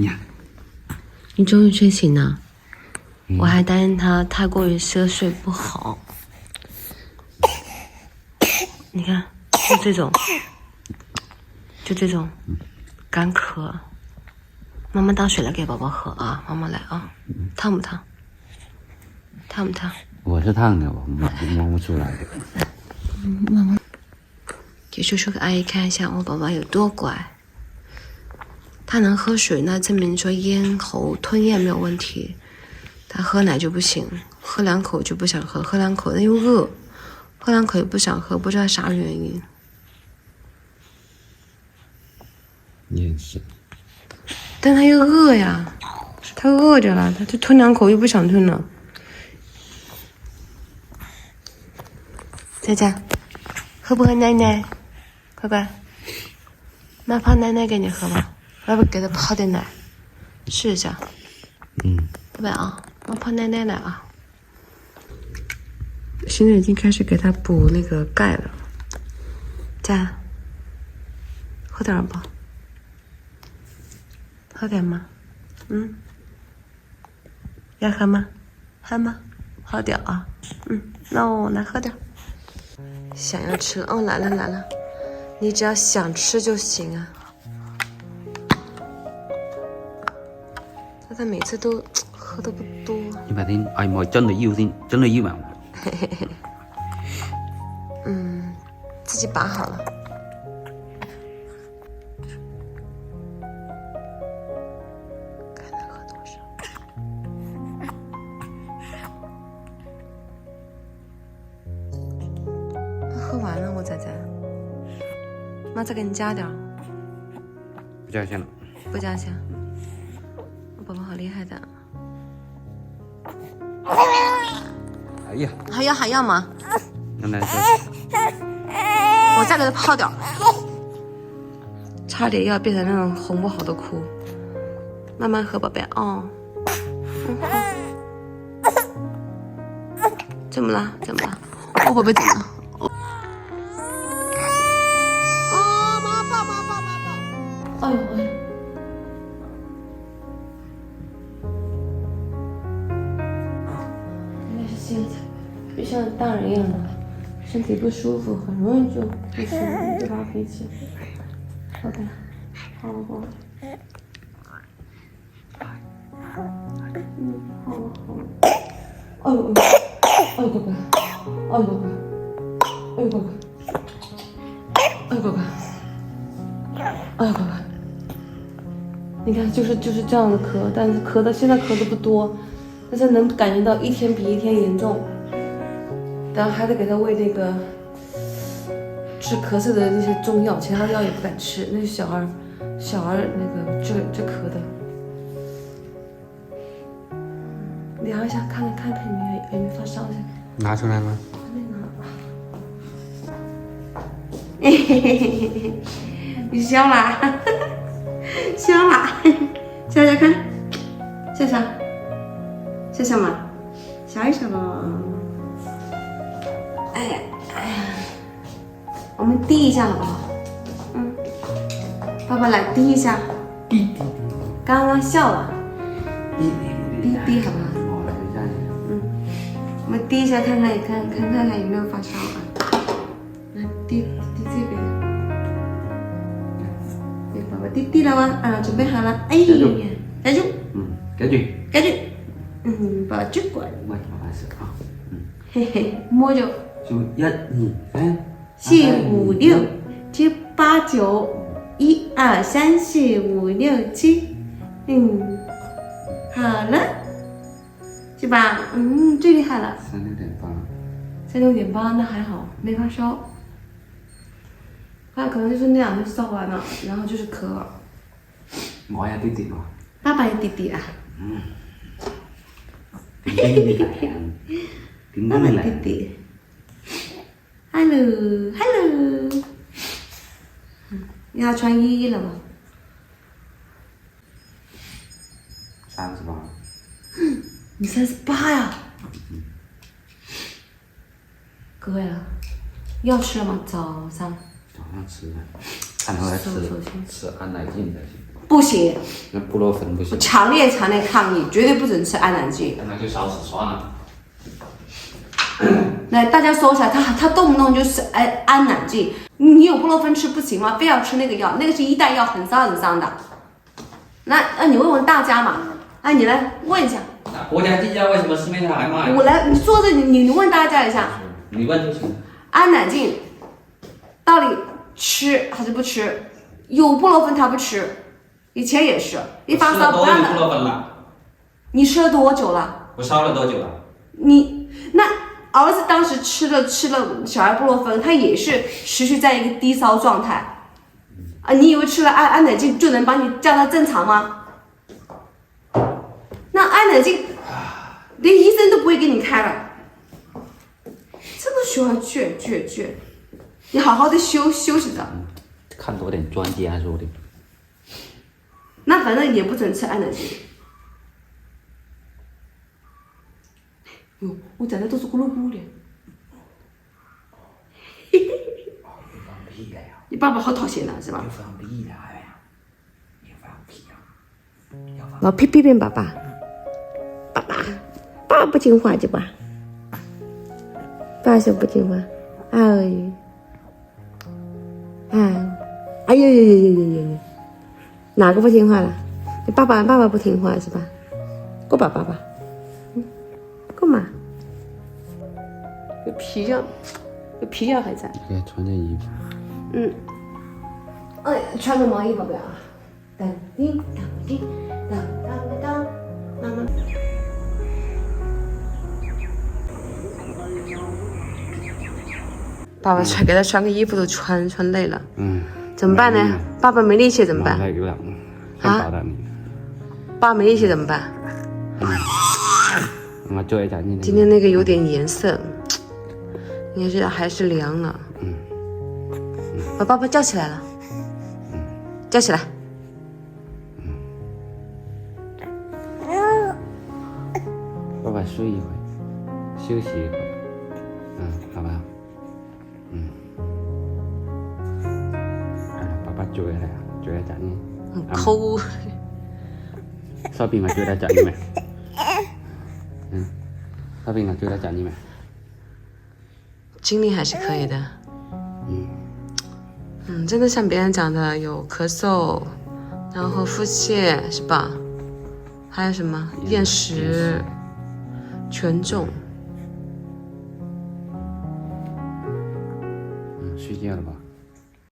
呀！你终于睡醒了，我还担心他太过于奢睡不好。你看，就这种干咳。妈妈倒水来给宝宝喝啊，妈妈来啊，烫不烫？烫不烫？我是烫的，我摸不出来。妈妈，给叔叔给阿姨看一下我宝宝有多乖。他能喝水，那证明说咽喉吞咽没有问题。他喝奶就不行，喝两口就不想喝，喝两口那又饿，喝两口也不想喝，不知道啥原因。也是。但他又饿呀，他饿着了，他就吞两口又不想吞了。佳佳，喝不喝奶奶？乖乖，妈泡奶奶给你喝吧，要不给他泡点奶，试一下。乖乖啊，妈泡奶奶来啊。现在已经开始给他补那个钙了。佳，喝点吧。喝点吗？要喝吗？喝吗？喝点啊。那我来喝点。想要吃哦，来了，你只要想吃就行啊。他每次都喝的不多。你把啲按摩真係腰先，真係腰啊！自己拔好了。看能喝多少。喝完了，我仔仔。妈再给你加点儿。不加钱了。不加钱。我宝宝好厉害的。哎呀，还要吗？那来我再给他泡点儿。差点要变成那种哄不好的哭。慢慢喝，宝贝哦。好。怎么了？哦，宝贝怎么了？哎呦！应该是现在，就像大人一样的，身体不舒服，很容易就发脾气。OK， 好了。好了。哎呦，乖乖，你看，就是这样的咳，但是现在咳的不多，但是能感觉到一天比一天严重。然后还得给他喂那个治咳嗽的那些中药，其他药也不敢吃，那是小儿那个治咳的。量一下，看有没有发烧一下。拿出来吗？嘿嘿嘿，你笑啦，笑啦，笑看，笑嘛，笑一笑咯。哎呀，我们滴一下好不好？爸爸来滴一下。刚刚笑了。滴好不好？我们滴一下看看有没有发烧啊？来滴这边。给宝宝滴了吗？啊，准备好了。哎呀，盖住。盖住。把这管。我把手啊。嘿嘿，摸着。数1、2、3、4、5、6、7、8、9、1、2、3、4、5、6、7。好了。是吧？最厉害了。36.8，那还好，没发烧。他可能就是那2天烧完了，然后就是咳。我有啲啲喎。爸爸有弟弟啊。爸爸有弟弟。Hello。你要穿衣了吗？38。你38呀？哥呀，要吃了吗？早上。早上吃的，看回来吃安奶镜才行。不行，那布洛芬不行。强烈抗议，绝对不准吃安南京。那就少吃算了。来，大家搜一下，他动不动就是安南京，你有布洛芬吃不行吗？非要吃那个药，那个是一代药，很脏的。那你问问大家嘛，你来问一下。国家地价为什么市面上还卖？我来，你坐着，你问大家一下。你问就行。安南京到底吃还是不吃？有布洛芬他不吃，以前也是，一发烧不让布洛芬了。你吃了多久了？我烧了多久了？那儿子当时吃了小儿布洛芬，他也是持续在一个低烧状态。你以为吃了安乃净就能帮你叫他正常吗？那安乃净连医生都不会给你开了，这么喜欢倔，你好好的休息着。看多点专家说的。那反正也不准吃安乃净。哟，我讲的都是咕噜咕的。放屁了呀！你爸爸好讨嫌的是吧？放屁了呀！你放屁啊！老批评爸爸，爸爸不听话就吧？爸是不听话，哎呦，哪个不听话了？你爸爸不听话是吧？过吧，爸爸，过嘛？有皮药还在。给他穿件衣服。穿个毛衣宝贝啊！当叮当叮当当当，妈妈。爸爸给他穿个衣服都穿累了。怎么办呢？爸爸没力气怎么办？爸没力气怎么办？今天那个有点颜色，应该是还是凉了。把爸爸叫起来了。叫起来。爸爸睡一会，休息一会，好不好？爸爸追下来，追下找你。抠。烧饼啊，追他找你没？烧饼啊，追他找你没？精力还是可以的。真的像别人讲的，有咳嗽，然后腹泻是吧？还有什么厌食、权重。睡觉了吧？